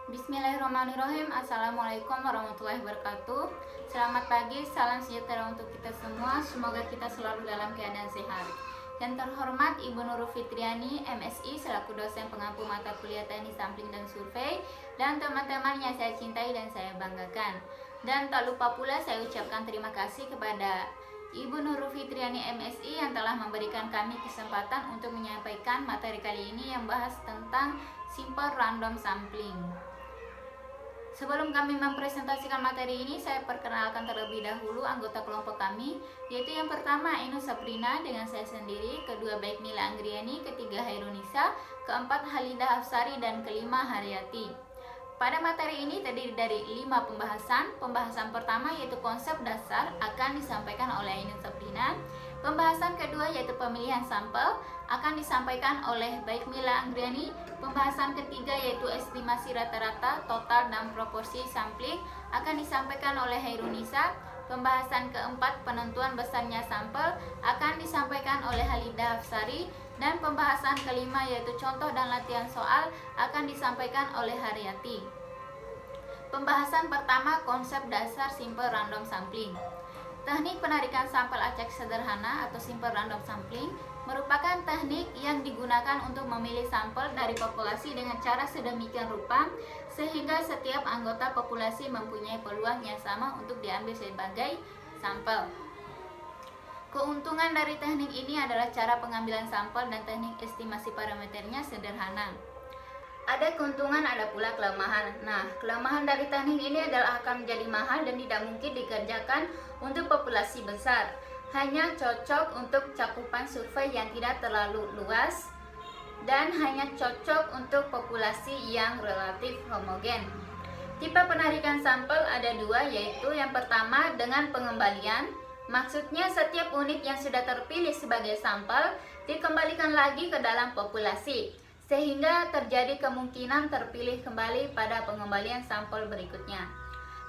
Bismillahirrahmanirrahim. Assalamualaikum warahmatullahi wabarakatuh. Selamat pagi, salam sejahtera untuk kita semua. Semoga kita selalu dalam keadaan sehat. Yang terhormat Ibu Nurul Fitriani, MSI, selaku dosen pengampu mata kuliah teknik sampling dan survei, dan teman-teman yang saya cintai dan saya banggakan. Dan tak lupa pula saya ucapkan terima kasih kepada Ibu Nurul Fitriani MSI yang telah memberikan kami kesempatan untuk menyampaikan materi kali ini yang bahas tentang simple random sampling. Sebelum kami mempresentasikan materi ini, saya perkenalkan terlebih dahulu anggota kelompok kami, yaitu yang pertama Inu Sabrina dengan saya sendiri, kedua Baikmila Anggriani, ketiga Hairunisa, keempat Halida Hafsari, dan kelima Haryati. Pada materi ini terdiri dari 5 pembahasan. Pembahasan pertama yaitu konsep dasar akan disampaikan oleh Inu Sabrina. Pembahasan kedua yaitu pemilihan sampel akan disampaikan oleh Baikmila Anggriani. Pembahasan ketiga yaitu estimasi rata-rata, total, dan proporsi sampling akan disampaikan oleh Hairunisa. Pembahasan keempat penentuan besarnya sampel akan disampaikan oleh Halida Hafsari. Dan pembahasan kelima yaitu contoh dan latihan soal akan disampaikan oleh Haryati. Pembahasan pertama konsep dasar simple random sampling. Teknik penarikan sampel acak sederhana atau simple random sampling merupakan teknik yang digunakan untuk memilih sampel dari populasi dengan cara sedemikian rupa sehingga setiap anggota populasi mempunyai peluang yang sama untuk diambil sebagai sampel. Keuntungan dari teknik ini adalah cara pengambilan sampel dan teknik estimasi parameternya sederhana. Ada keuntungan, ada pula kelemahan. Nah, kelemahan dari teknik ini adalah akan menjadi mahal dan tidak mungkin dikerjakan untuk populasi besar. Hanya cocok untuk cakupan survei yang tidak terlalu luas dan hanya cocok untuk populasi yang relatif homogen. Tipe penarikan sampel ada dua, yaitu yang pertama dengan pengembalian. Maksudnya setiap unit yang sudah terpilih sebagai sampel dikembalikan lagi ke dalam populasi, sehingga terjadi kemungkinan terpilih kembali pada pengembalian sampel berikutnya.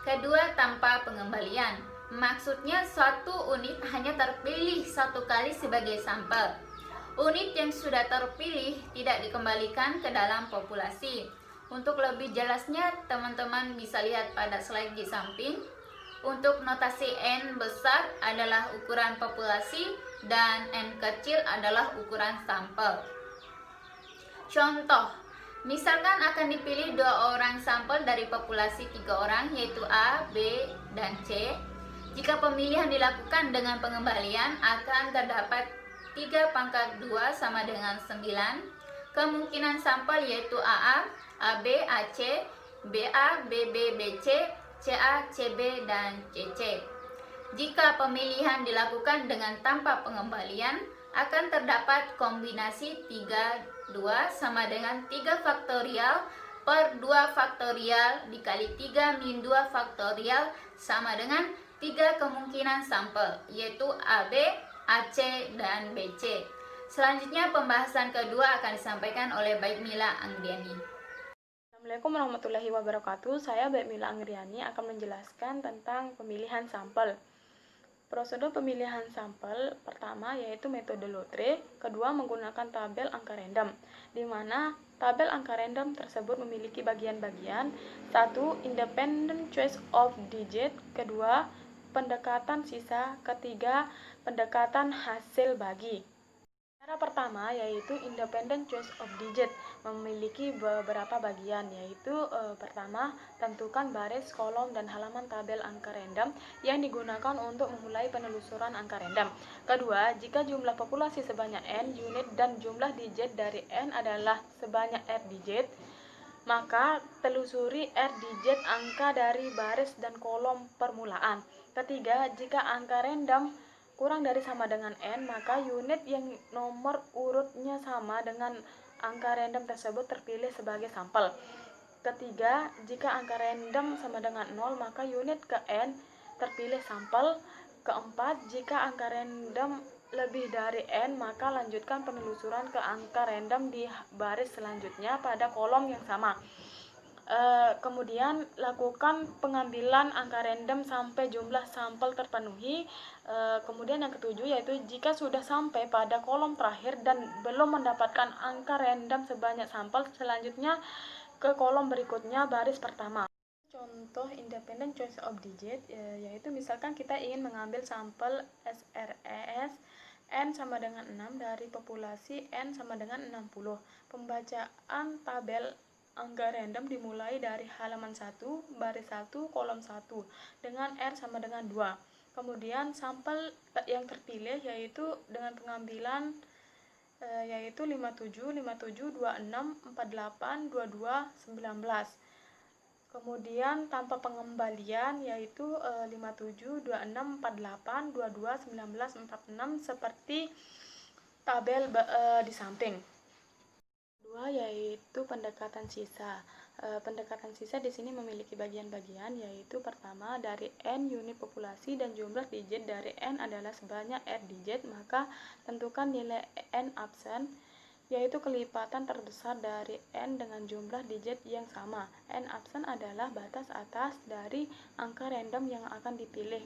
Kedua, tanpa pengembalian. Maksudnya suatu unit hanya terpilih satu kali sebagai sampel. Unit yang sudah terpilih tidak dikembalikan ke dalam populasi. Untuk lebih jelasnya, teman-teman bisa lihat pada slide di samping. Untuk notasi N besar adalah ukuran populasi dan N kecil adalah ukuran sampel. Contoh, misalkan akan dipilih 2 orang sampel dari populasi 3 orang, yaitu A, B, dan C. Jika pemilihan dilakukan dengan pengembalian, akan terdapat 3 pangkat 2 sama dengan 9. Kemungkinan sampel yaitu AA, AB, AC, BA, BB, BC, CA, CB, dan CC. Jika pemilihan dilakukan dengan tanpa pengembalian, akan terdapat kombinasi 3, 2 sama dengan 3 faktorial per 2 faktorial dikali 3 min 2 faktorial sama dengan 3 kemungkinan sampel, yaitu AB, AC, dan BC. Selanjutnya pembahasan kedua akan disampaikan oleh Baikmila Anggriani. Assalamualaikum warahmatullahi wabarakatuh. Saya Baikmila Anggriani akan menjelaskan tentang pemilihan sampel. Prosedur pemilihan sampel pertama yaitu metode lotre, kedua menggunakan tabel angka random, di mana tabel angka random tersebut memiliki bagian-bagian. 1. Independent choice of digit, kedua pendekatan sisa, ketiga pendekatan hasil bagi. Cara pertama yaitu independent choice of digit, memiliki beberapa bagian, yaitu pertama, tentukan baris, kolom, dan halaman tabel angka random yang digunakan untuk memulai penelusuran angka random. Kedua, jika jumlah populasi sebanyak n unit dan jumlah digit dari n adalah sebanyak r digit, maka telusuri r digit angka dari baris dan kolom permulaan. Ketiga, jika angka random kurang dari sama dengan n, maka unit yang nomor urutnya sama dengan angka random tersebut terpilih sebagai sampel. Ketiga, jika angka random sama dengan 0, maka unit ke n terpilih sampel. Keempat, jika angka random lebih dari n, maka lanjutkan penelusuran ke angka random di baris selanjutnya pada kolom yang sama. Kemudian lakukan pengambilan angka random sampai jumlah sampel terpenuhi. Kemudian yang ketujuh yaitu jika sudah sampai pada kolom terakhir dan belum mendapatkan angka random sebanyak sampel, selanjutnya ke kolom berikutnya baris pertama. Contoh independent choice of digit, yaitu misalkan kita ingin mengambil sampel SRES N sama dengan 6 dari populasi N sama dengan 60. Pembacaan tabel angka random dimulai dari halaman 1, baris 1, kolom 1 dengan R sama dengan 2. Kemudian sampel yang terpilih yaitu dengan pengambilan yaitu 57, 27, 26, 48, 22, 19. Kemudian tanpa pengembalian yaitu 57, 26, 48, 22, 19, 46 seperti tabel di samping. Kedua yaitu pendekatan sisa. Pendekatan sisa di sini memiliki bagian-bagian, yaitu pertama dari N unit populasi dan jumlah digit dari N adalah sebanyak R digit, maka tentukan nilai N absen, yaitu kelipatan terbesar dari N dengan jumlah digit yang sama. N absen adalah batas atas dari angka random yang akan dipilih.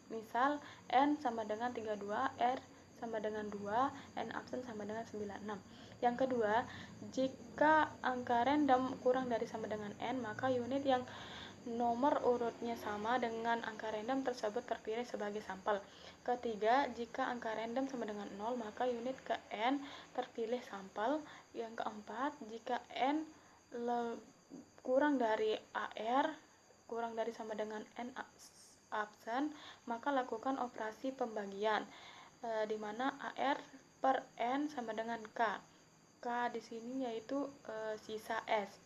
Misal N sama dengan 32, R sama dengan 2, N absen sama dengan 96. Yang kedua, jika angka random kurang dari sama dengan N, maka unit yang nomor urutnya sama dengan angka random tersebut terpilih sebagai sampel. Ketiga, jika angka random sama dengan 0, maka unit ke N terpilih sampel. Yang keempat, jika N kurang dari AR, kurang dari sama dengan N absen, maka lakukan operasi pembagian, di mana AR per N sama dengan K. K di sini yaitu sisa S.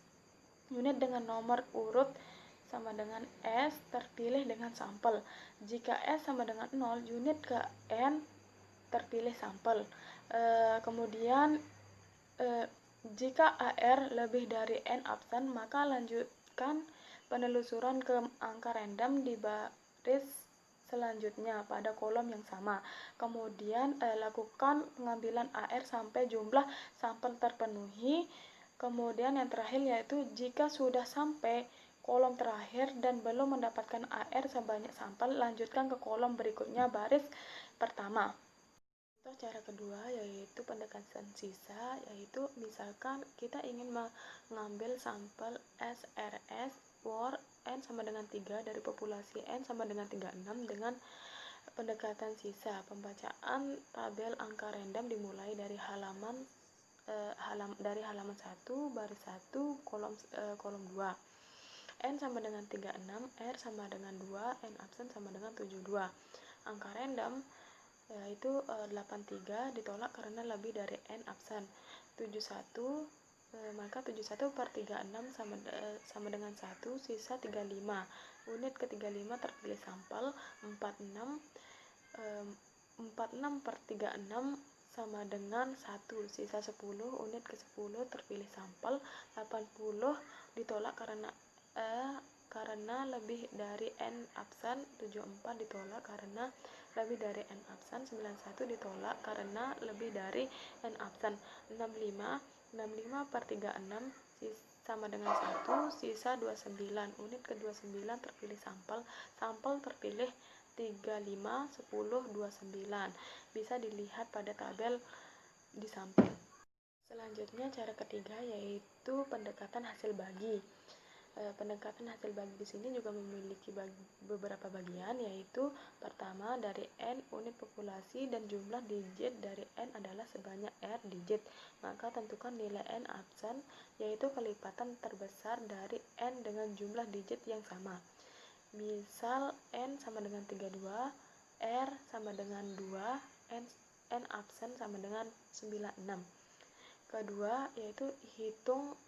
Unit dengan nomor urut sama dengan S terpilih dengan sampel. Jika S sama dengan 0, unit ke N terpilih sampel. Kemudian jika AR lebih dari N absen, maka lanjutkan penelusuran ke angka random di baris selanjutnya pada kolom yang sama. Kemudian lakukan pengambilan AR sampai jumlah sampel terpenuhi. Kemudian yang terakhir yaitu jika sudah sampai kolom terakhir dan belum mendapatkan AR sebanyak sampel, lanjutkan ke kolom berikutnya baris pertama. Contoh cara kedua yaitu pendekatan sisa, yaitu misalkan kita ingin mengambil sampel SRS for N sama dengan 3 dari populasi N sama dengan 36 dengan pendekatan sisa. Pembacaan tabel angka random dimulai dari halaman 1, baris 1, kolom 2. N sama dengan 36, R sama dengan 2, N absen sama dengan 72. Angka random yaitu 83 ditolak karena lebih dari N absen. 71, maka 71 per 36 sama dengan 1, sisa 35. Unit ke 35 terpilih sampel. 46 per 36 sama dengan 1, sisa 10. Unit ke 10 terpilih sampel. 80 ditolak karena lebih dari N absen. 74 ditolak karena lebih dari N absen. 91 ditolak karena lebih dari N absen. 65 per 36 sama dengan 1, sisa 29. Unit ke 29 terpilih sampel. Sampel terpilih 35, 10, 29. Bisa dilihat pada tabel di samping. Selanjutnya cara ketiga yaitu pendekatan hasil bagi. Pendekatan hasil bagi di sini juga memiliki beberapa bagian, yaitu pertama dari N unit populasi dan jumlah digit dari N adalah sebanyak R digit, maka tentukan nilai N absen, yaitu kelipatan terbesar dari N dengan jumlah digit yang sama. Misal N sama dengan 32, R sama dengan 2, N absen sama dengan 96. Kedua yaitu hitung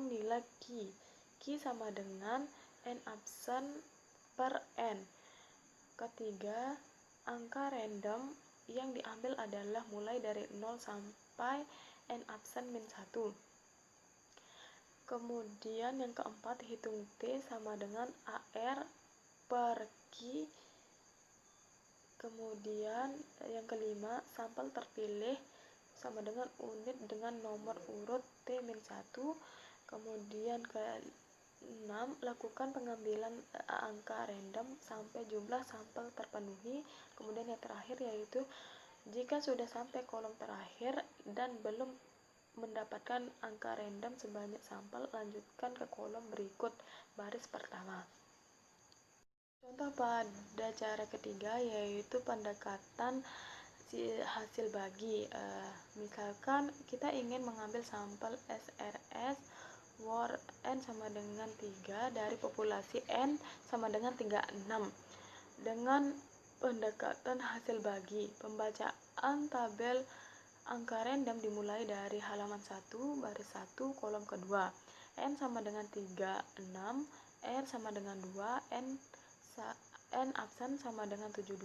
nilai Q. Q sama dengan N absen per N. Ketiga, angka random yang diambil adalah mulai dari 0 sampai N absen min 1. Kemudian yang keempat, hitung T sama dengan AR per Q. Kemudian yang kelima, sampel terpilih sama dengan unit dengan nomor urut T-1. Kemudian ke-6, lakukan pengambilan angka random sampai jumlah sampel terpenuhi. Kemudian yang terakhir yaitu jika sudah sampai kolom terakhir dan belum mendapatkan angka random sebanyak sampel, lanjutkan ke kolom berikut baris pertama. Contoh pada cara ketiga yaitu pendekatan hasil bagi. Misalkan kita ingin mengambil sampel SRS war N sama dengan 3 dari populasi N sama dengan 36 dengan pendekatan hasil bagi. Pembacaan tabel angka random dimulai dari halaman 1 baris 1 kolom kedua. N sama dengan 36, R sama dengan 2, N absen sama dengan 72,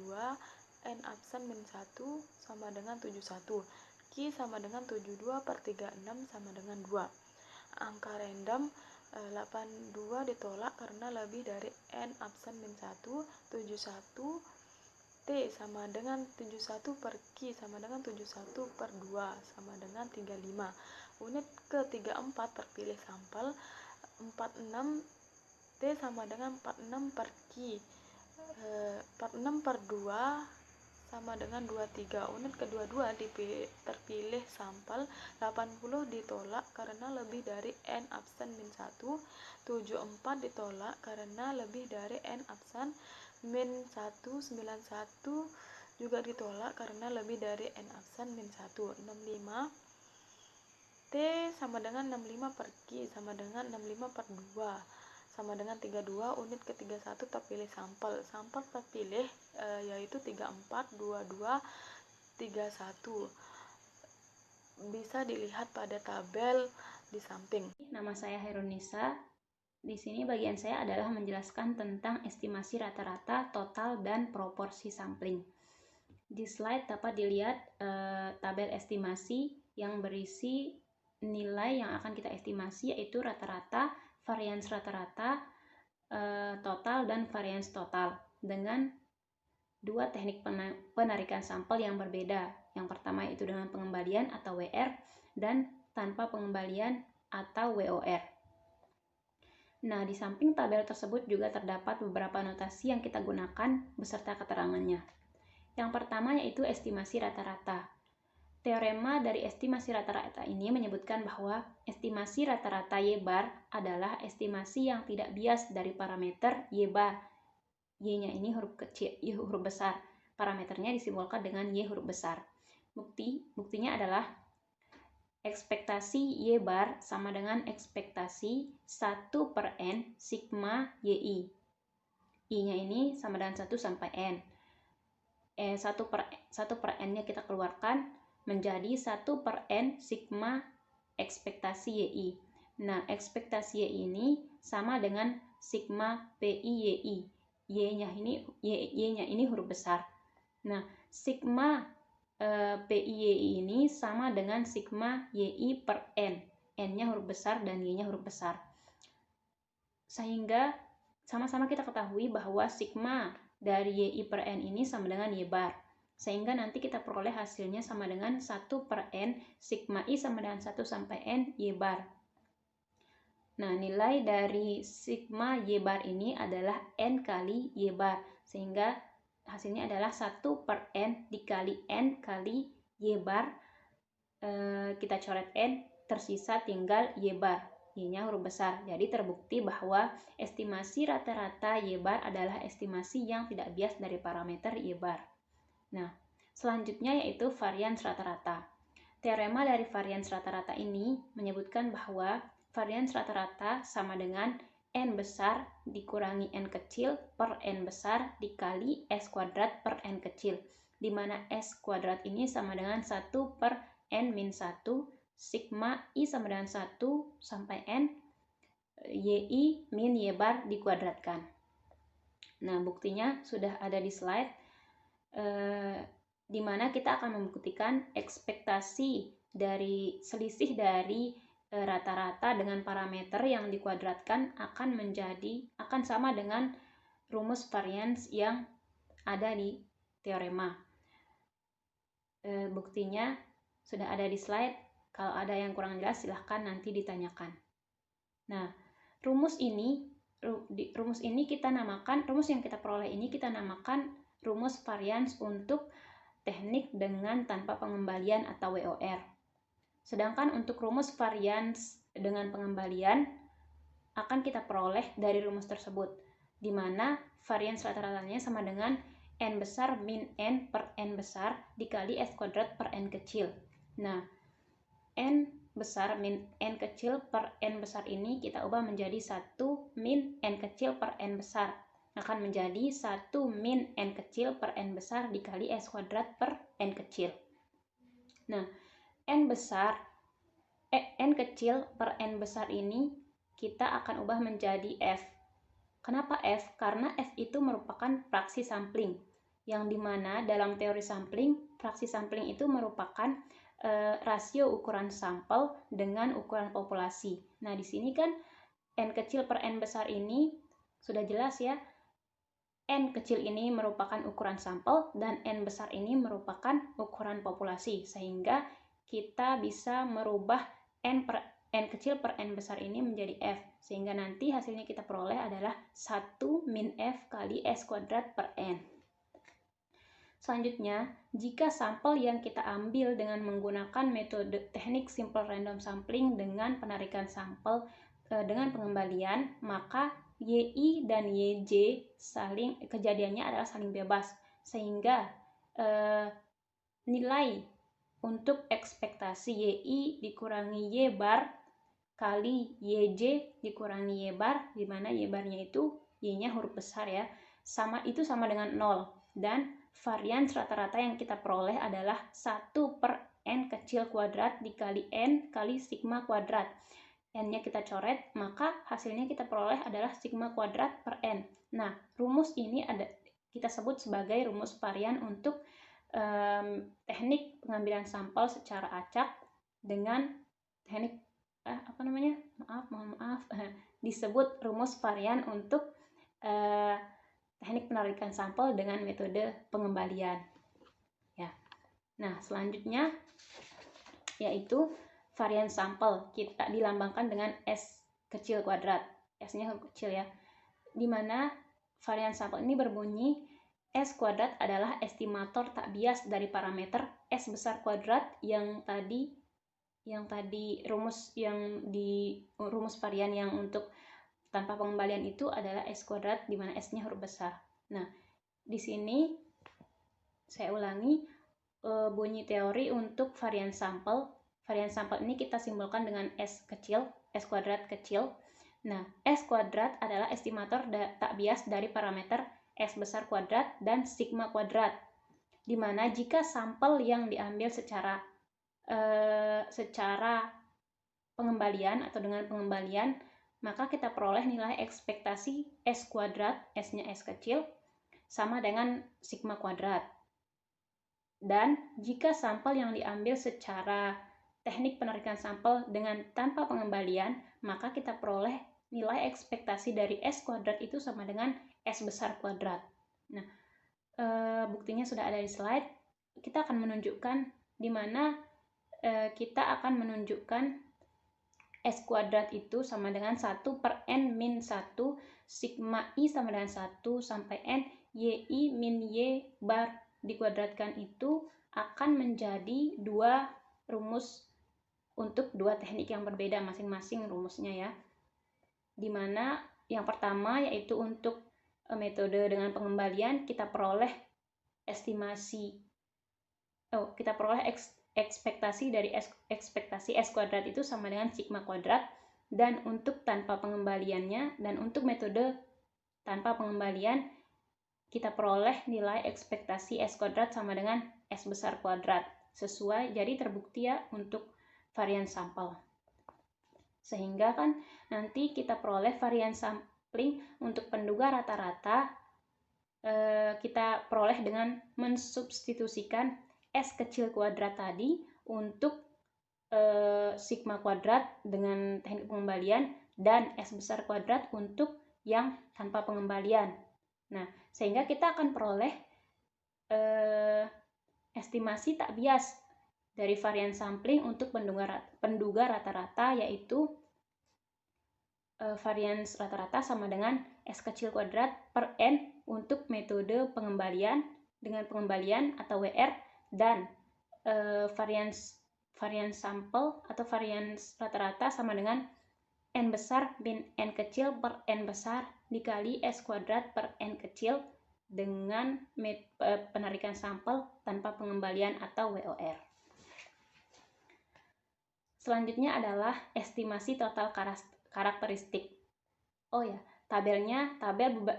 N absen min 1 sama dengan 71, Q sama dengan 72 per 36 sama dengan 2. Angka random 82 ditolak karena lebih dari N absen min 1, 71, T sama dengan 71 per Q sama dengan 71 per 2 sama dengan 35. Unit ke-34 terpilih sampel 46, T sama dengan 46 per Q, 46 per 2 sama dengan 23. Unit ke-22 terpilih sampel 80 ditolak karena lebih dari N absen min 1, 74 ditolak karena lebih dari N absen min 1, 91 juga ditolak karena lebih dari N absen min 1, 65 T sama dengan 65 per Q sama dengan 65 per 2 sama dengan 32. Unit ke-31 terpilih sampel terpilih yaitu 34, 22, 31. Bisa dilihat pada tabel di samping. Nama saya Herunisa. Di sini bagian saya adalah menjelaskan tentang estimasi rata-rata, total, dan proporsi sampling. Di slide dapat dilihat tabel estimasi yang berisi nilai yang akan kita estimasi, yaitu rata-rata, varians rata-rata, total, dan varians total dengan dua teknik penarikan sampel yang berbeda. Yang pertama itu dengan pengembalian atau WR dan tanpa pengembalian atau WOR. Nah, di samping tabel tersebut juga terdapat beberapa notasi yang kita gunakan beserta keterangannya. Yang pertama yaitu estimasi rata-rata. Teorema dari estimasi rata-rata ini menyebutkan bahwa estimasi rata-rata Y bar adalah estimasi yang tidak bias dari parameter Y bar. Y-nya ini huruf kecil, Y huruf besar. Parameternya disimbolkan dengan Y huruf besar. Buktinya adalah ekspektasi Y bar sama dengan ekspektasi 1 per N sigma YI. I-nya ini sama dengan 1 sampai N. 1 per N-nya kita keluarkan menjadi 1 per N sigma ekspektasi YI. Nah, ekspektasi YI ini sama dengan sigma PI YI. Y-nya ini huruf besar. Nah, sigma PI YI ini sama dengan sigma YI per N. N-nya huruf besar dan Y-nya huruf besar. Sehingga sama-sama kita ketahui bahwa sigma dari YI per N ini sama dengan Y bar. Sehingga nanti kita peroleh hasilnya sama dengan 1 per N sigma I sama dengan 1 sampai N Y bar. Nah, nilai dari sigma Y bar ini adalah N kali Y bar. Sehingga hasilnya adalah 1 per N dikali N kali Y bar. Kita coret N, tersisa tinggal Y bar. Y-nya huruf besar. Jadi terbukti bahwa estimasi rata-rata Y bar adalah estimasi yang tidak bias dari parameter Y bar. Nah, selanjutnya yaitu varians rata-rata. Teorema dari varians rata-rata ini menyebutkan bahwa varians rata-rata sama dengan N besar dikurangi N kecil per N besar dikali S kuadrat per N kecil, di mana S kuadrat ini sama dengan 1 per N min 1 sigma I sama dengan 1 sampai N YI min Y bar dikuadratkan. Nah, buktinya sudah ada di slide. Di mana kita akan membuktikan ekspektasi dari selisih dari rata-rata dengan parameter yang dikuadratkan akan sama dengan rumus varians yang ada di teorema. Buktinya sudah ada di slide. Kalau ada yang kurang jelas silahkan nanti ditanyakan. Nah, rumus yang kita peroleh ini kita namakan rumus varians untuk teknik dengan tanpa pengembalian atau WOR. Sedangkan untuk rumus varians dengan pengembalian akan kita peroleh dari rumus tersebut, di mana varians rata-ratanya sama dengan n besar min n per n besar dikali s kuadrat per n kecil. Nah, n besar min n kecil per n besar ini kita ubah menjadi 1 min n kecil per n besar. Akan menjadi 1 min n kecil per n besar dikali s kuadrat per n kecil. Nah, n kecil per n besar ini kita akan ubah menjadi f. Kenapa f? Karena f itu merupakan fraksi sampling, yang dimana dalam teori sampling, fraksi sampling itu merupakan rasio ukuran sampel dengan ukuran populasi. Nah, di sini kan n kecil per n besar ini sudah jelas ya, n kecil ini merupakan ukuran sampel dan n besar ini merupakan ukuran populasi, sehingga kita bisa merubah n kecil per n besar ini menjadi f, sehingga nanti hasilnya kita peroleh adalah 1 min f kali s kuadrat per n. Selanjutnya, jika sampel yang kita ambil dengan menggunakan metode teknik simple random sampling dengan penarikan sampel dengan pengembalian, maka YI dan YJ kejadiannya adalah saling bebas, sehingga nilai untuk ekspektasi YI dikurangi Y bar kali YJ dikurangi Y bar, di mana Y barnya itu Y-nya huruf besar ya, sama dengan 0, dan varians rata-rata yang kita peroleh adalah 1 per n kecil kuadrat dikali n kali sigma kuadrat. N-nya kita coret, maka hasilnya kita peroleh adalah sigma kuadrat per n. Nah, rumus ini kita sebut sebagai rumus varian untuk teknik pengambilan sampel secara acak dengan teknik mohon maaf disebut rumus varian untuk teknik penarikan sampel dengan metode pengembalian ya. Nah, selanjutnya yaitu varian sampel, kita dilambangkan dengan S kecil kuadrat, S-nya kecil ya, dimana varian sampel ini berbunyi S kuadrat adalah estimator tak bias dari parameter S besar kuadrat yang tadi rumus varian yang untuk tanpa pengembalian itu adalah S kuadrat, di mana S-nya huruf besar. Nah, di sini saya ulangi bunyi teori untuk varian sampel. Varian sampel ini kita simbolkan dengan S kecil, S kuadrat kecil. Nah, S kuadrat adalah estimator tak bias dari parameter S besar kuadrat dan sigma kuadrat, di mana jika sampel yang diambil secara pengembalian atau dengan pengembalian, maka kita peroleh nilai ekspektasi S kuadrat, S-nya S kecil, sama dengan sigma kuadrat. Dan jika sampel yang diambil secara teknik penarikan sampel dengan tanpa pengembalian, maka kita peroleh nilai ekspektasi dari S kuadrat itu sama dengan S besar kuadrat. Nah, buktinya sudah ada di slide. Kita akan menunjukkan di mana kita akan menunjukkan S kuadrat itu sama dengan 1 per n min 1 sigma I sama dengan 1 sampai n YI min Y bar dikuadratkan itu akan menjadi dua rumus untuk dua teknik yang berbeda masing-masing rumusnya ya. Dimana yang pertama yaitu untuk metode dengan pengembalian kita peroleh ekspektasi dari ekspektasi S kuadrat itu sama dengan sigma kuadrat, dan untuk tanpa pengembaliannya dan untuk metode tanpa pengembalian kita peroleh nilai ekspektasi S kuadrat sama dengan S besar kuadrat, sesuai jadi terbukti ya untuk varian sampel. Sehingga kan nanti kita peroleh varian sampling untuk penduga rata-rata kita peroleh dengan mensubstitusikan S kecil kuadrat tadi untuk sigma kuadrat dengan teknik pengembalian dan S besar kuadrat untuk yang tanpa pengembalian. Nah, sehingga kita akan peroleh estimasi tak bias dari varian sampling untuk penduga rata-rata, yaitu varians rata-rata sama dengan S kecil kuadrat per N untuk metode pengembalian dengan pengembalian atau WR, dan varians varians sampel atau varians rata-rata sama dengan N besar min N kecil per N besar dikali S kuadrat per N kecil dengan penarikan sampel tanpa pengembalian atau WOR. Selanjutnya adalah estimasi total karakteristik. Oh ya, tabel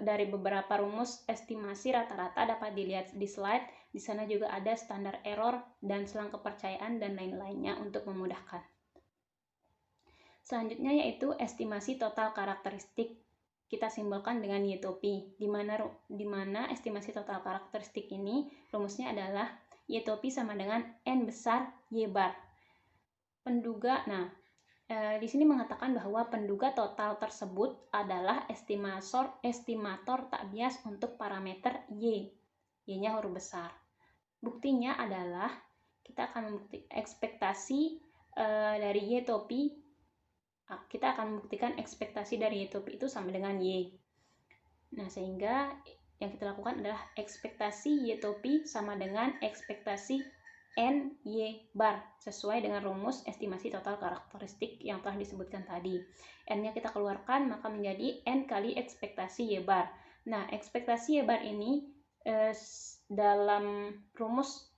dari beberapa rumus estimasi rata-rata dapat dilihat di slide. Di sana juga ada standar error dan selang kepercayaan dan lain-lainnya untuk memudahkan. Selanjutnya yaitu estimasi total karakteristik. Kita simbolkan dengan Y-topi, di mana estimasi total karakteristik ini rumusnya adalah Y-topi sama dengan N besar Y bar. Penduga, di sini mengatakan bahwa penduga total tersebut adalah estimator tak bias untuk parameter Y. Y-nya huruf besar. Buktinya adalah kita akan membuktikan ekspektasi dari Y-topi. Kita akan membuktikan ekspektasi dari Y-topi itu sama dengan Y. Nah, sehingga yang kita lakukan adalah ekspektasi Y-topi sama dengan ekspektasi N Y bar sesuai dengan rumus estimasi total karakteristik yang telah disebutkan tadi. N-nya kita keluarkan maka menjadi N kali ekspektasi Y bar. Nah, ekspektasi Y bar ini dalam rumus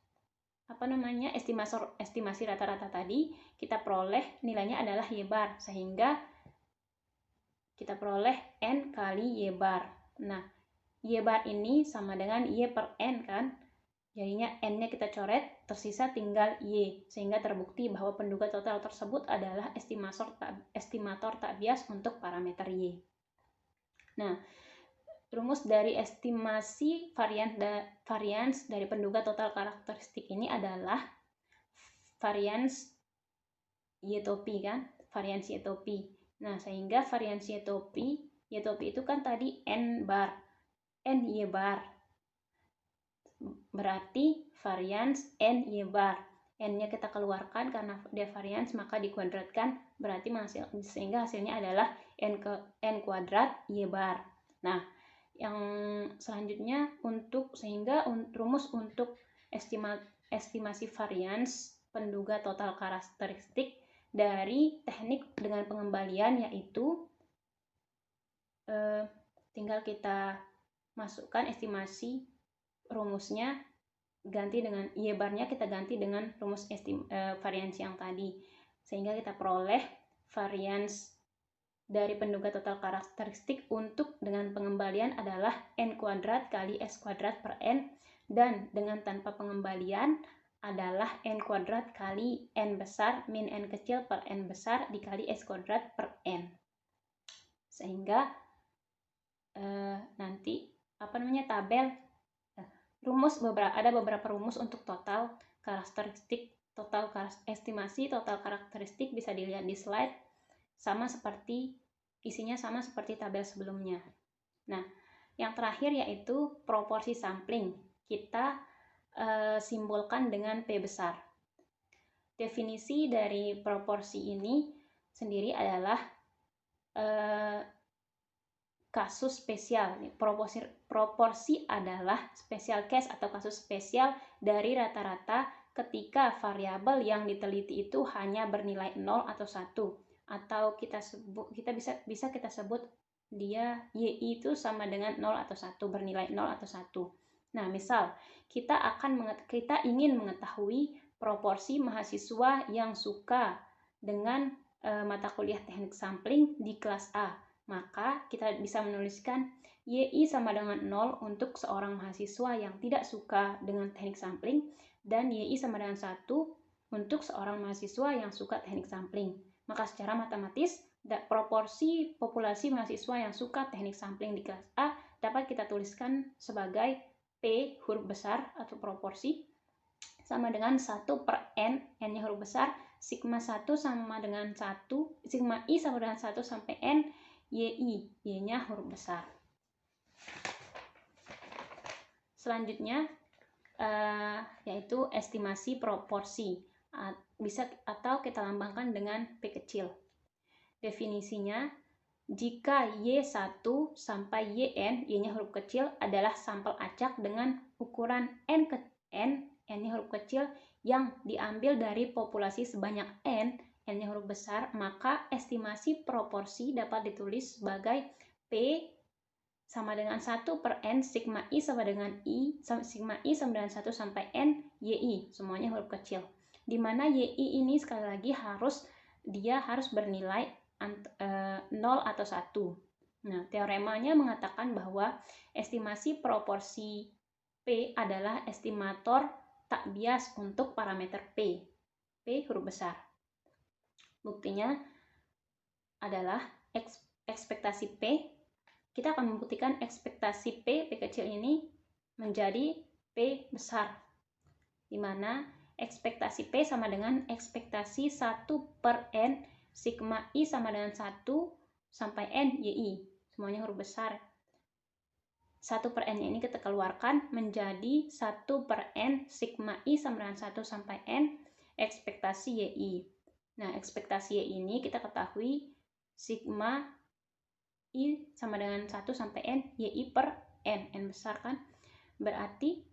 estimasi rata-rata tadi kita peroleh nilainya adalah Y bar, sehingga kita peroleh N kali Y bar. Nah, Y bar ini sama dengan Y per N kan, jadinya N-nya kita coret, tersisa tinggal Y, sehingga terbukti bahwa penduga total tersebut adalah estimator tak bias untuk parameter Y. Nah, rumus dari estimasi varians dari penduga total karakteristik ini adalah varians Y-topi kan, varians Y-topi. Nah, sehingga varians Y-topi itu kan tadi N bar, N Y bar. Berarti varians N Y bar. N-nya kita keluarkan karena dia varians maka dikuadratkan, berarti sehingga hasilnya adalah N kuadrat Y bar. Nah, yang selanjutnya rumus untuk estimasi varians penduga total karakteristik dari teknik dengan pengembalian yaitu tinggal kita masukkan estimasi rumusnya, ganti dengan Y barnya kita ganti dengan rumus varians yang tadi, sehingga kita peroleh varians dari penduga total karakteristik untuk dengan pengembalian adalah N kuadrat kali S kuadrat per N, dan dengan tanpa pengembalian adalah N kuadrat kali N besar min N kecil per N besar dikali S kuadrat per N. Sehingga nanti tabel ada beberapa rumus untuk total karakteristik, estimasi total karakteristik bisa dilihat di slide. Isinya sama seperti tabel sebelumnya. Nah, yang terakhir yaitu proporsi sampling. Kita simbolkan dengan P besar. Definisi dari proporsi ini sendiri adalah kasus spesial. Proporsi adalah special case atau kasus spesial dari rata-rata ketika variabel yang diteliti itu hanya bernilai 0 atau 1. Atau kita bisa kita sebut dia Y itu sama dengan 0 atau 1, bernilai 0 atau 1. Nah, misal kita ingin mengetahui proporsi mahasiswa yang suka dengan mata kuliah teknik sampling di kelas A, maka kita bisa menuliskan YI sama dengan 0 untuk seorang mahasiswa yang tidak suka dengan teknik sampling, dan YI sama dengan 1 untuk seorang mahasiswa yang suka teknik sampling. Maka secara matematis, proporsi populasi mahasiswa yang suka teknik sampling di kelas A dapat kita tuliskan sebagai P huruf besar atau proporsi sama dengan 1 per N, N-nya huruf besar, sigma 1 sama dengan 1, sigma I sama dengan 1 sampai N, YI, Y-nya huruf besar. Selanjutnya, yaitu estimasi proporsi. Atau kita lambangkan dengan P kecil. Definisinya, jika Y1 sampai YN, Y-nya huruf kecil, adalah sampel acak dengan ukuran N N-nya huruf kecil yang diambil dari populasi sebanyak N-nya huruf besar, maka estimasi proporsi dapat ditulis sebagai P sama dengan 1 per N sigma I sama dengan sigma I sama dengan 1 sampai N YI, semuanya huruf kecil. Dimana YI ini sekali lagi dia harus bernilai 0 atau 1. Nah, teoremanya mengatakan bahwa estimasi proporsi P adalah estimator tak bias untuk parameter P huruf besar. Buktinya adalah ekspektasi P. Kita akan membuktikan ekspektasi P kecil ini menjadi P besar, di mana ekspektasi P sama dengan ekspektasi 1 per N sigma I sama dengan 1 sampai N YI, semuanya huruf besar. 1 per N ini kita keluarkan menjadi 1 per N sigma I sama dengan 1 sampai N ekspektasi YI. Nah, ekspektasi YI ini kita ketahui sigma I sama dengan 1 sampai N YI per N besar kan. Berarti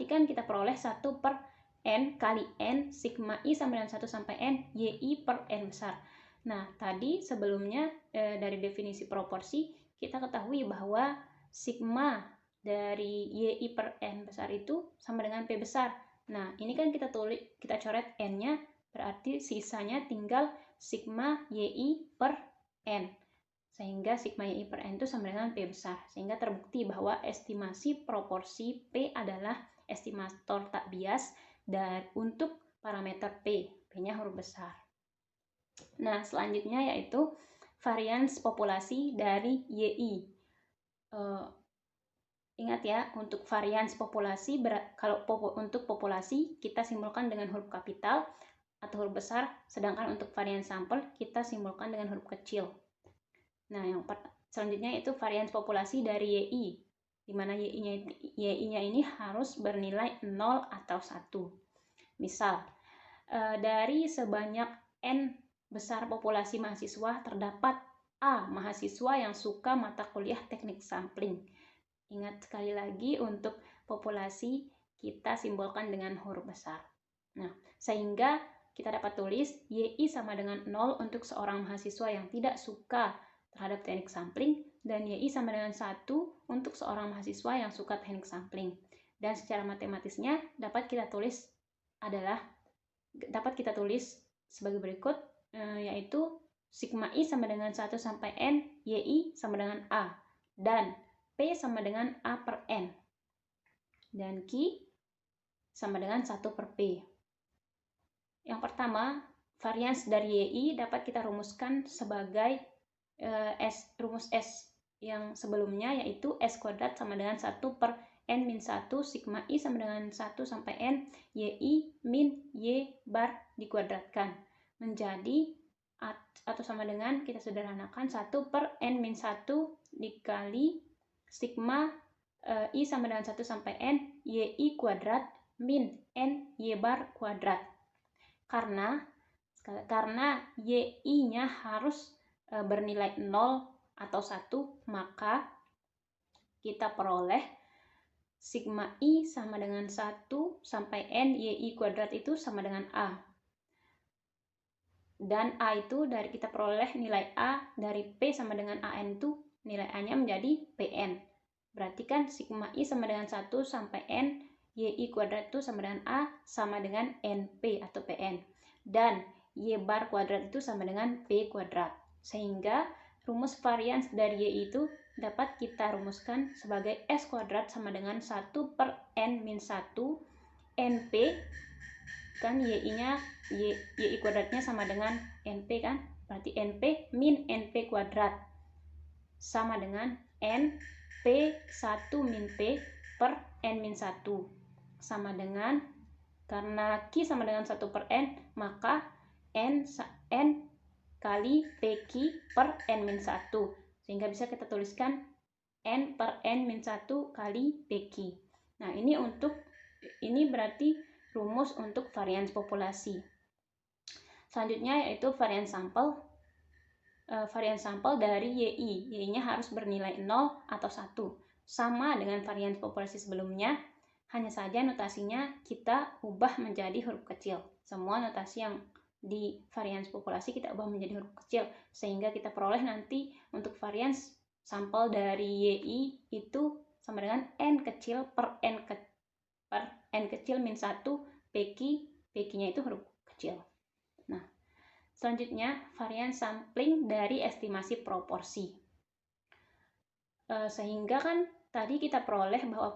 kan kita peroleh 1 per N kali N sigma I sama dengan 1 sampai N YI per N besar. Nah, tadi sebelumnya dari definisi proporsi kita ketahui bahwa sigma dari YI per N besar itu sama dengan P besar. Nah, ini kan kita coret N-nya, berarti sisanya tinggal sigma YI per N. Sehingga sigma YI per N itu sama dengan P besar. Sehingga terbukti bahwa estimasi proporsi P adalah estimator tak bias untuk parameter P. P-nya huruf besar. Nah, selanjutnya yaitu varians populasi dari YI. Ingat ya, untuk varians populasi, kalau untuk populasi kita simbolkan dengan huruf kapital atau huruf besar, sedangkan untuk varians sampel kita simbolkan dengan huruf kecil. Nah, yang selanjutnya itu varians populasi dari YI, di mana YI-nya ini harus bernilai 0 atau 1. Misal, dari sebanyak N besar populasi mahasiswa terdapat A mahasiswa yang suka mata kuliah teknik sampling. Ingat sekali lagi, untuk populasi kita simbolkan dengan huruf besar. Nah, sehingga kita dapat tulis YI sama dengan 0 untuk seorang mahasiswa yang tidak suka terhadap teknik sampling, dan YI sama dengan 1 untuk seorang mahasiswa yang suka teknik sampling. Dan secara matematisnya dapat kita tulis sebagai berikut, yaitu sigma I sama dengan 1 sampai N YI sama dengan A, dan P sama dengan A per N, dan Q sama dengan 1 per P. Yang pertama, varians dari YI dapat kita rumuskan sebagai rumus S yang sebelumnya, yaitu S kuadrat sama dengan 1 per N min 1 sigma I sama dengan 1 sampai N YI min Y bar dikuadratkan menjadi atau sama dengan, kita sederhanakan, 1 per N min 1 dikali sigma I sama dengan 1 sampai N YI kuadrat min N Y bar kuadrat. Karena YI-nya harus bernilai 0 atau 1, maka kita peroleh sigma I sama dengan 1 sampai N YI kuadrat itu sama dengan A. Dan A itu kita peroleh nilai A dari P sama dengan AN itu, nilai A-nya menjadi PN. Berarti kan sigma I sama dengan 1 sampai N YI kuadrat itu sama dengan A sama dengan NP atau PN. Dan Y bar kuadrat itu sama dengan P kuadrat. Sehingga rumus varians dari YI itu dapat kita rumuskan sebagai S kuadrat sama dengan 1 per N min 1 NP, kan YI-nya YI kuadratnya sama dengan NP kan, berarti NP min NP kuadrat sama dengan NP 1 min P per N min 1 sama dengan, karena Q sama dengan 1 per N, maka N kali PQ per N min 1, sehingga bisa kita tuliskan N per N min 1 kali PQ. Nah, ini berarti rumus untuk varians populasi. Selanjutnya yaitu varians sampel. Varians sampel dari YI. YI-nya harus bernilai 0 atau 1. Sama dengan varians populasi sebelumnya, hanya saja notasinya kita ubah menjadi huruf kecil. Semua notasi yang di varians populasi kita ubah menjadi huruf kecil, sehingga kita peroleh nanti untuk varians sampel dari YI itu sama dengan N kecil per N kecil min 1 PQ-nya itu huruf kecil. Nah, selanjutnya varian sampling dari estimasi proporsi. Sehingga kan tadi kita peroleh bahwa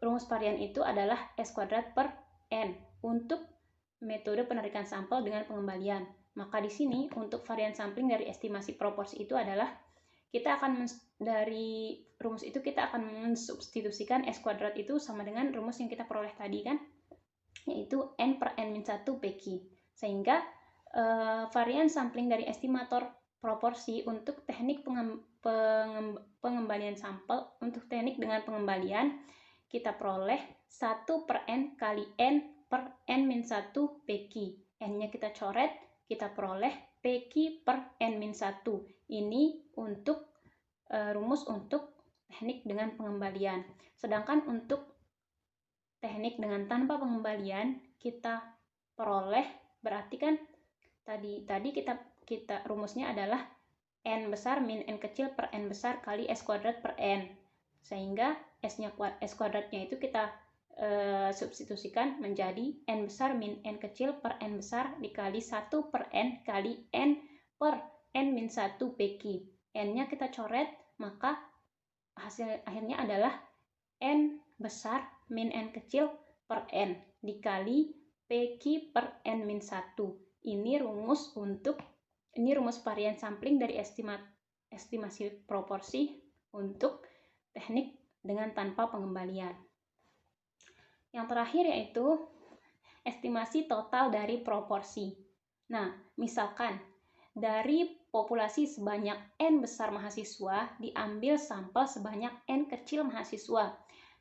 rumus varian itu adalah S kuadrat per N untuk metode penarikan sampel dengan pengembalian. Maka di sini untuk varian sampling dari estimasi proporsi itu adalah kita akan dari rumus itu kita akan mensubstitusikan S kuadrat itu sama dengan rumus yang kita peroleh tadi kan, yaitu N per N-1 PQ. Sehingga varian sampling dari estimator proporsi untuk teknik pengembalian sampel, untuk teknik dengan pengembalian kita peroleh 1 per N kali N per N-1 PQ. N-nya kita coret, kita peroleh PQ per N-1. Ini untuk rumus untuk teknik dengan pengembalian. Sedangkan untuk teknik dengan tanpa pengembalian kita peroleh, berarti kan tadi kita rumusnya adalah N besar min N kecil per N besar kali S kuadrat per N. Sehingga S kuadratnya itu kita substitusikan menjadi N besar min N kecil per N besar dikali 1 per N kali N per N min 1 PQ. N-nya kita coret, maka hasil akhirnya adalah N besar min N kecil per N dikali PQ per N min 1. Ini rumus varian sampling dari estimasi proporsi untuk teknik dengan tanpa pengembalian. Yang terakhir yaitu estimasi total dari proporsi. Nah, misalkan dari populasi sebanyak N besar mahasiswa diambil sampel sebanyak N kecil mahasiswa.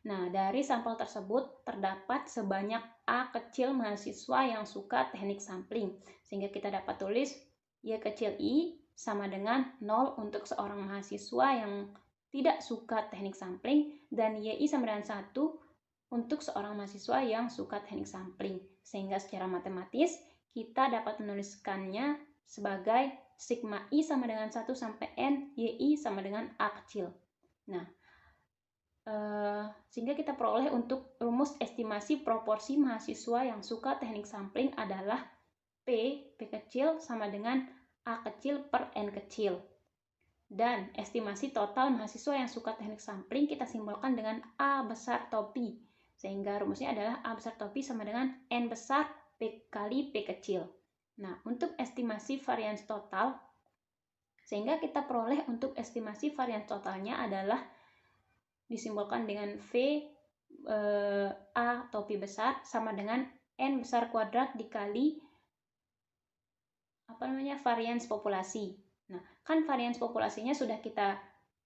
Nah, dari sampel tersebut terdapat sebanyak A kecil mahasiswa yang suka teknik sampling. Sehingga kita dapat tulis Y kecil I sama dengan 0 untuk seorang mahasiswa yang tidak suka teknik sampling, dan YI sama dengan 1 untuk seorang mahasiswa yang suka teknik sampling. Sehingga secara matematis kita dapat menuliskannya sebagai sigma I sama dengan 1 sampai N, YI sama dengan A kecil. Nah, sehingga kita peroleh untuk rumus estimasi proporsi mahasiswa yang suka teknik sampling adalah P kecil sama dengan A kecil per N kecil. Dan estimasi total mahasiswa yang suka teknik sampling kita simbolkan dengan A besar topi. Sehingga rumusnya adalah A besar topi sama dengan N besar P kali P kecil. Nah, untuk estimasi varians total, sehingga kita peroleh untuk estimasi varians totalnya adalah disimbolkan dengan V A topi besar sama dengan N besar kuadrat dikali varians populasi. Nah, kan varians populasinya sudah kita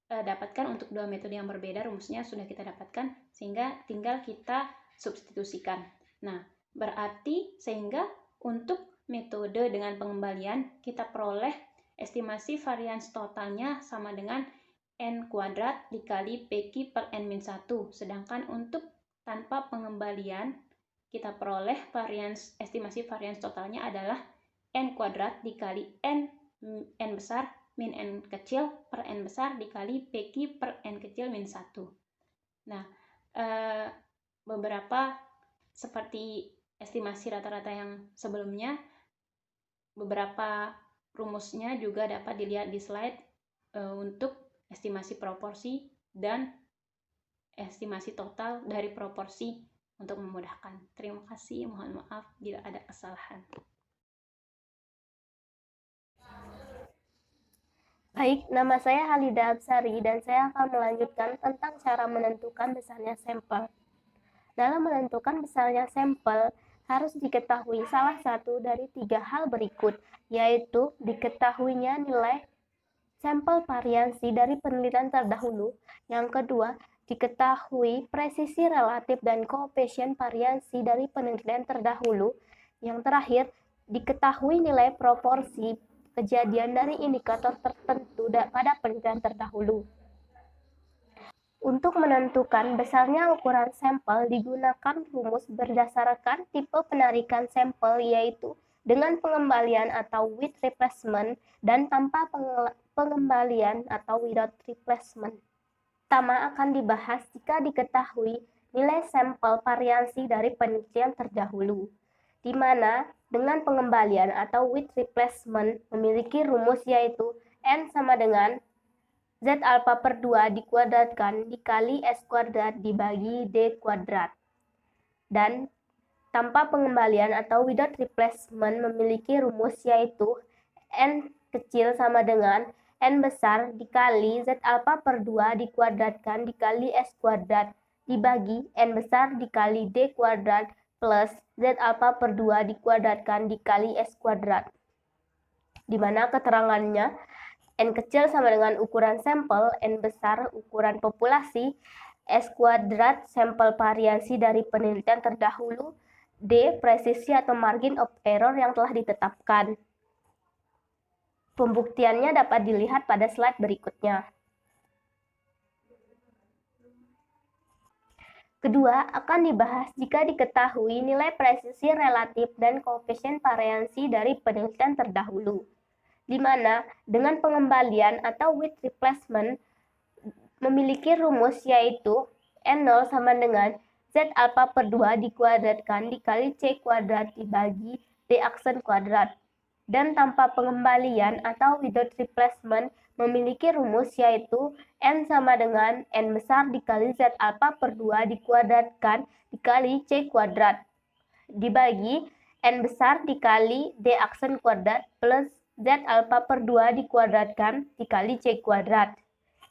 dapatkan untuk dua metode yang berbeda, rumusnya sudah kita dapatkan, sehingga tinggal kita substitusikan. Nah, berarti sehingga untuk metode dengan pengembalian kita peroleh estimasi varians totalnya sama dengan N kuadrat dikali PQ per N-1. Sedangkan untuk tanpa pengembalian kita peroleh estimasi varians totalnya adalah N kuadrat dikali N besar min N kecil per N besar dikali PQ per N kecil min 1. Nah, beberapa seperti estimasi rata-rata yang sebelumnya, beberapa rumusnya juga dapat dilihat di slide untuk estimasi proporsi dan estimasi total dari proporsi untuk memudahkan. Terima kasih, mohon maaf bila ada kesalahan. Baik, nama saya Halida Absari dan saya akan melanjutkan tentang cara menentukan besarnya sampel. Dalam menentukan besarnya sampel, harus diketahui salah satu dari 3 hal berikut, yaitu diketahuinya nilai sampel variansi dari penelitian terdahulu. Yang kedua, diketahui presisi relatif dan koefisien variansi dari penelitian terdahulu. Yang terakhir, diketahui nilai proporsi kejadian dari indikator tertentu pada penelitian terdahulu. Untuk menentukan besarnya ukuran sampel digunakan rumus berdasarkan tipe penarikan sampel, yaitu dengan pengembalian atau with replacement dan tanpa pengembalian atau without replacement. Pertama akan dibahas jika diketahui nilai sampel variansi dari penelitian terdahulu, di mana dengan pengembalian atau with replacement memiliki rumus yaitu N sama dengan Z alpha per 2 dikuadratkan dikali S kuadrat dibagi D kuadrat. Dan tanpa pengembalian atau without replacement memiliki rumus yaitu N kecil sama dengan N besar dikali Z alpha per 2 dikuadratkan dikali S kuadrat dibagi N besar dikali D kuadrat plus Z alpha per 2 dikuadratkan dikali S kuadrat. Di mana keterangannya N kecil sama dengan ukuran sampel, N besar ukuran populasi, S kuadrat sampel variasi dari penelitian terdahulu, D presisi atau margin of error yang telah ditetapkan. Pembuktiannya dapat dilihat pada slide berikutnya. Kedua, akan dibahas jika diketahui nilai presisi relatif dan koefisien variansi dari penelitian terdahulu, di mana dengan pengembalian atau with replacement memiliki rumus yaitu N0 sama dengan Z alpha per 2 dikuadratkan dikali C kuadrat dibagi D aksen kuadrat. Dan tanpa pengembalian atau without replacement memiliki rumus yaitu N sama dengan N besar dikali Z alpha per 2 dikuadratkan dikali C kuadrat dibagi N besar dikali D aksen kuadrat plus Z alpha per 2 dikuadratkan dikali C kuadrat.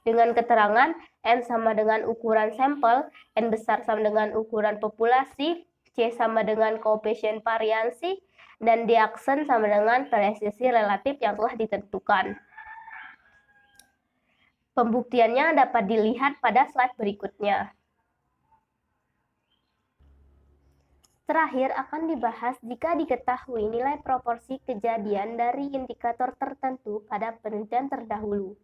Dengan keterangan N sama dengan ukuran sampel, N besar sama dengan ukuran populasi, C sama dengan koefisien variansi, dan D aksen sama dengan presisi relatif yang telah ditentukan. Pembuktiannya dapat dilihat pada slide berikutnya. Terakhir akan dibahas jika diketahui nilai proporsi kejadian dari indikator tertentu pada penelitian terdahulu,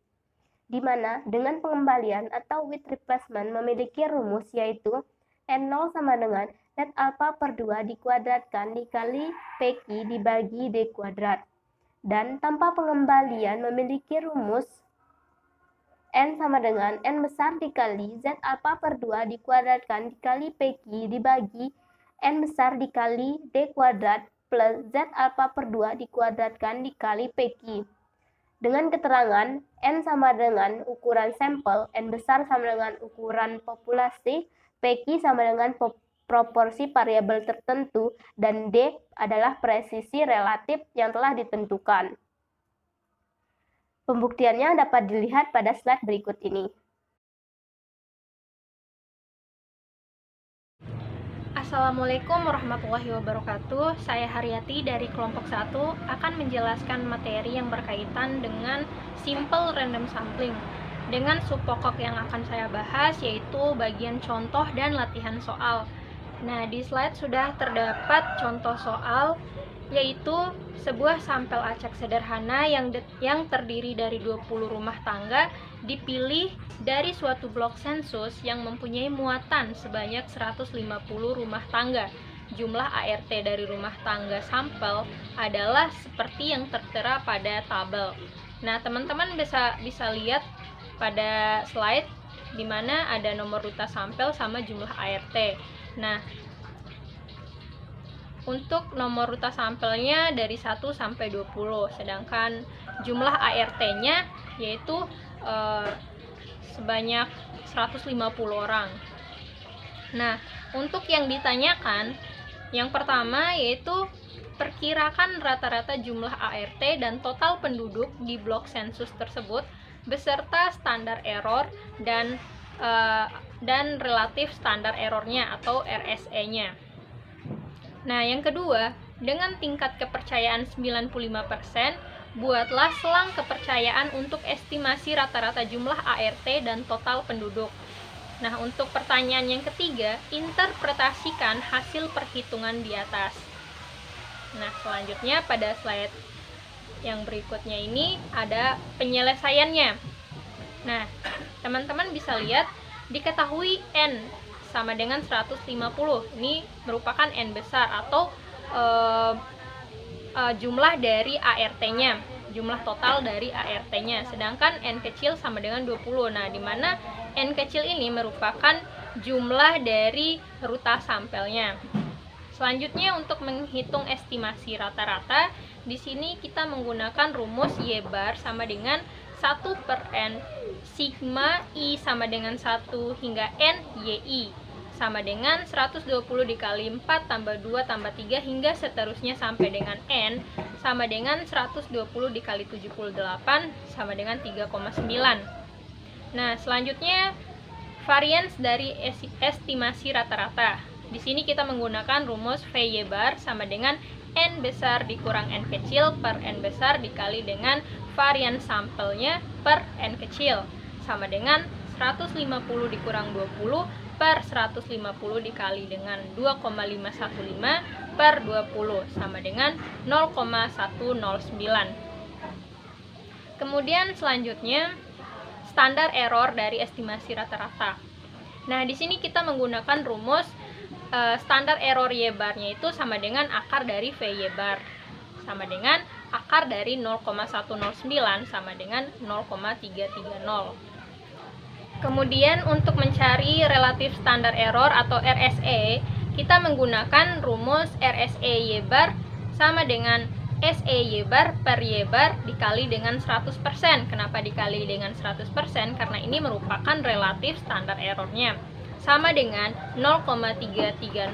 di mana dengan pengembalian atau with replacement memiliki rumus yaitu N0 sama dengan Z alpha per 2 dikuadratkan dikali PQ dibagi D kuadrat. Dan tanpa pengembalian memiliki rumus N sama dengan N besar dikali Z alpha per 2 dikuadratkan dikali PQ dibagi N besar dikali D kuadrat plus Z alpha per 2 dikuadratkan dikali PQ. Dengan keterangan N sama dengan ukuran sampel, N besar sama dengan ukuran populasi, PQ sama dengan proporsi variabel tertentu, dan D adalah presisi relatif yang telah ditentukan. Pembuktiannya dapat dilihat pada slide berikut ini. Assalamualaikum warahmatullahi wabarakatuh. Saya Haryati dari kelompok 1 akan menjelaskan materi yang berkaitan dengan simple random sampling dengan sub pokok yang akan saya bahas yaitu bagian contoh dan latihan soal. Nah, di slide sudah terdapat contoh soal yaitu sebuah sampel acak sederhana yang terdiri dari 20 rumah tangga dipilih dari suatu blok sensus yang mempunyai muatan sebanyak 150 rumah tangga. Jumlah ART dari rumah tangga sampel adalah seperti yang tertera pada tabel. Nah, teman-teman bisa lihat pada slide di mana ada nomor ruta sampel sama jumlah ART. Nah, untuk nomor ruta sampelnya dari 1 sampai 20, sedangkan jumlah ART-nya yaitu sebanyak 150 orang. Nah, untuk yang ditanyakan, yang pertama yaitu perkirakan rata-rata jumlah ART dan total penduduk di blok sensus tersebut beserta standar error dan relatif standar errornya atau RSE-nya. Nah, yang kedua, dengan tingkat kepercayaan 95%, buatlah selang kepercayaan untuk estimasi rata-rata jumlah ART dan total penduduk. Nah, untuk pertanyaan yang ketiga, interpretasikan hasil perhitungan di atas. Nah, selanjutnya pada slide yang berikutnya ini ada penyelesaiannya. Nah, teman-teman bisa lihat diketahui N sama dengan 150. Ini merupakan N besar atau jumlah dari ART-nya, jumlah total dari ART-nya. Sedangkan N kecil sama dengan 20. Nah, di mana N kecil ini merupakan jumlah dari ruta sampelnya. Selanjutnya, untuk menghitung estimasi rata-rata, di sini kita menggunakan rumus Y bar sama dengan 1/N sigma I sama dengan 1 hingga N YI sama dengan 120 dikali 4 tambah 2 tambah 3 hingga seterusnya sampai dengan N sama dengan 120 dikali 78 sama dengan 3,9. Nah, selanjutnya varians dari estimasi rata-rata. Di sini kita menggunakan rumus VY bar sama dengan N besar dikurang N kecil per N besar dikali dengan varian sampelnya per N kecil sama dengan 150 dikurang 20 per 150 dikali dengan 2,515 per 20 sama dengan 0,109. Kemudian selanjutnya standar error dari estimasi rata-rata. Nah, di sini kita menggunakan rumus standar error Y barnya itu sama dengan akar dari VY bar sama dengan akar dari 0,109 sama dengan 0,330. Kemudian untuk mencari relatif standar error atau RSE, kita menggunakan rumus RSE Y bar sama dengan SE Y bar per Y bar dikali dengan 100%. Kenapa dikali dengan 100%? Karena ini merupakan relatif standar errornya. Sama dengan 0,330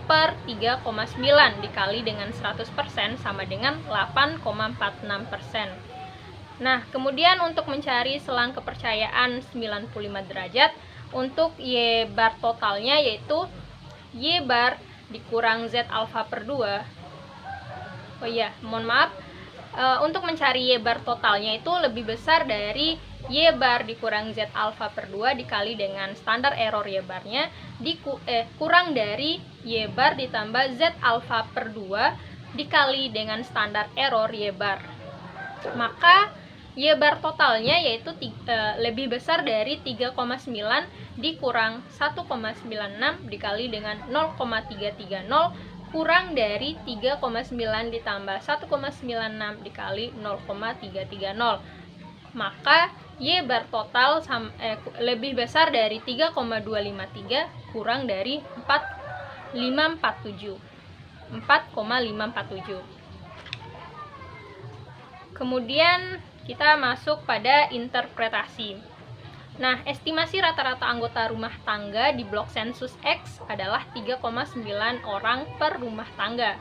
per 3,9 dikali dengan 100% sama dengan 8,46%. Nah, kemudian untuk mencari selang kepercayaan 95 derajat, untuk Y bar totalnya yaitu Y bar dikurang Z alfa per 2. Oh iya, mohon maaf. Untuk mencari Y bar totalnya itu lebih besar dari Y bar dikurang Z alfa per 2 dikali dengan standar error Y barnya kurang dari Y bar ditambah Z alfa per 2 dikali dengan standar error Y bar. Maka Y bar totalnya yaitu lebih besar dari 3,9 dikurang 1,96 dikali dengan 0,330 kurang dari 3,9 ditambah 1,96 dikali 0,330. Maka Y bar total lebih besar dari 3,253 kurang dari 4,547. Kemudian kita masuk pada interpretasi. Nah, estimasi rata-rata anggota rumah tangga di blok sensus X adalah 3,9 orang per rumah tangga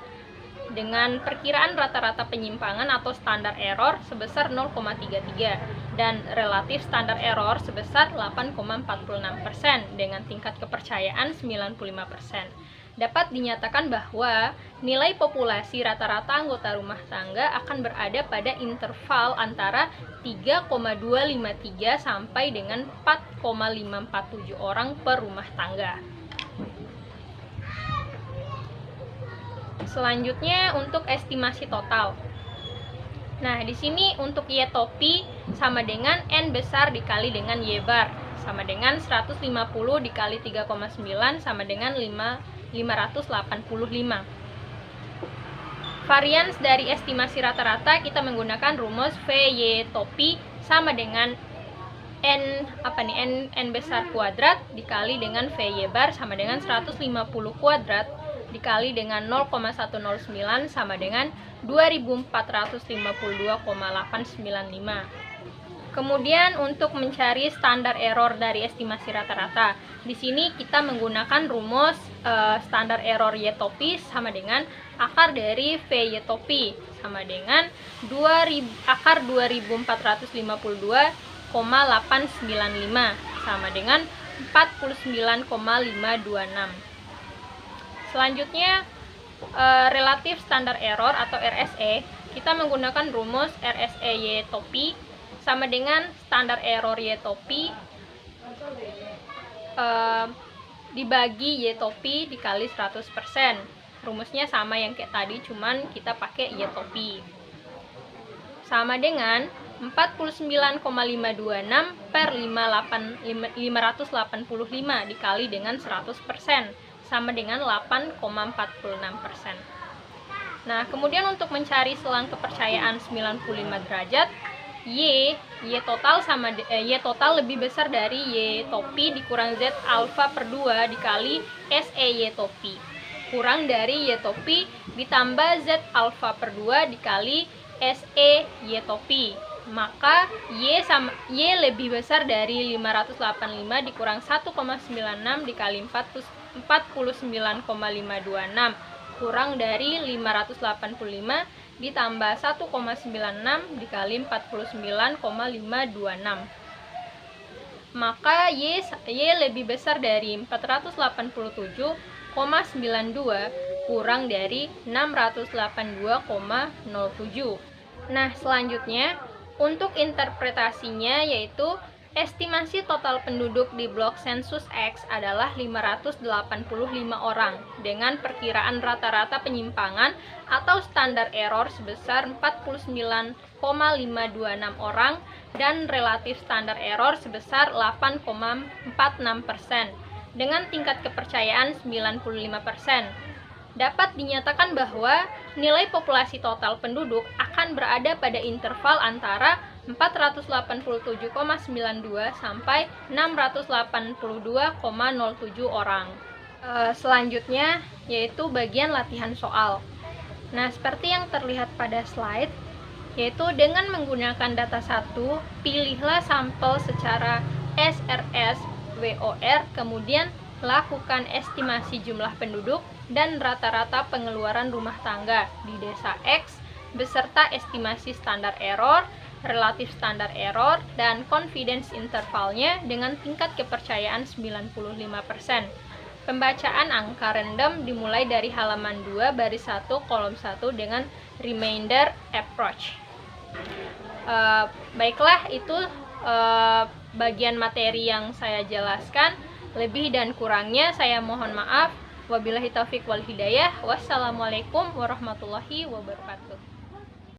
dengan perkiraan rata-rata penyimpangan atau standar error sebesar 0,33 dan relatif standar error sebesar 8,46% dengan tingkat kepercayaan 95%. Dapat dinyatakan bahwa nilai populasi rata-rata anggota rumah tangga akan berada pada interval antara 3,253 sampai dengan 4,547 orang per rumah tangga. Selanjutnya untuk estimasi total. Nah, di sini untuk Y topi sama dengan N besar dikali dengan Y bar sama dengan 150 dikali 3,9 sama dengan 585. Varians dari estimasi rata-rata kita menggunakan rumus VY topi sama dengan N besar kuadrat dikali dengan VY bar sama dengan 150 kuadrat dikali dengan 0,109 sama dengan 2452,895. Kemudian untuk mencari standar error dari estimasi rata-rata, di sini kita menggunakan rumus standar error Y topi sama dengan akar dari VY topi sama dengan akar 2452,895 sama dengan 49,526. Selanjutnya relatif standar error atau RSE, kita menggunakan rumus RSE Y topi sama dengan standar error Y topi dibagi Y topi dikali 100%. Rumusnya sama yang kayak tadi, cuman kita pakai Y topi. Sama dengan 49,526 per 585 dikali dengan 100%, sama dengan 8,46%. Nah, kemudian untuk mencari selang kepercayaan 95 derajat, Y total lebih besar dari Y topi dikurang Z alfa per 2 dikali SE Y topi, kurang dari Y topi ditambah Z alfa per 2 dikali SE Y topi. Maka Y lebih besar dari 585 dikurang 1,96 dikali 49,526 kurang dari 585 ditambah 1,96 dikali 49,526. Maka Y lebih besar dari 487,92 kurang dari 682,07. Nah, selanjutnya untuk interpretasinya yaitu estimasi total penduduk di blok sensus X adalah 585 orang dengan perkiraan rata-rata penyimpangan atau standar error sebesar 49,526 orang dan relatif standar error sebesar 8,46% dengan tingkat kepercayaan 95%. Dapat dinyatakan bahwa nilai populasi total penduduk akan berada pada interval antara 487,92 sampai 682,07 orang. Selanjutnya yaitu bagian latihan soal. Nah, seperti yang terlihat pada slide, yaitu dengan menggunakan data 1, pilihlah sampel secara SRS WOR, kemudian lakukan estimasi jumlah penduduk dan rata-rata pengeluaran rumah tangga di desa X beserta estimasi standar error, relatif standar error, dan confidence intervalnya dengan tingkat kepercayaan 95%. Pembacaan angka random dimulai dari halaman 2 baris 1 kolom 1 dengan remainder approach. Baiklah, itu bagian materi yang saya jelaskan. Lebih dan kurangnya saya mohon maaf. Wabillahi taufiq wal hidayah. Wassalamualaikum warahmatullahi wabarakatuh.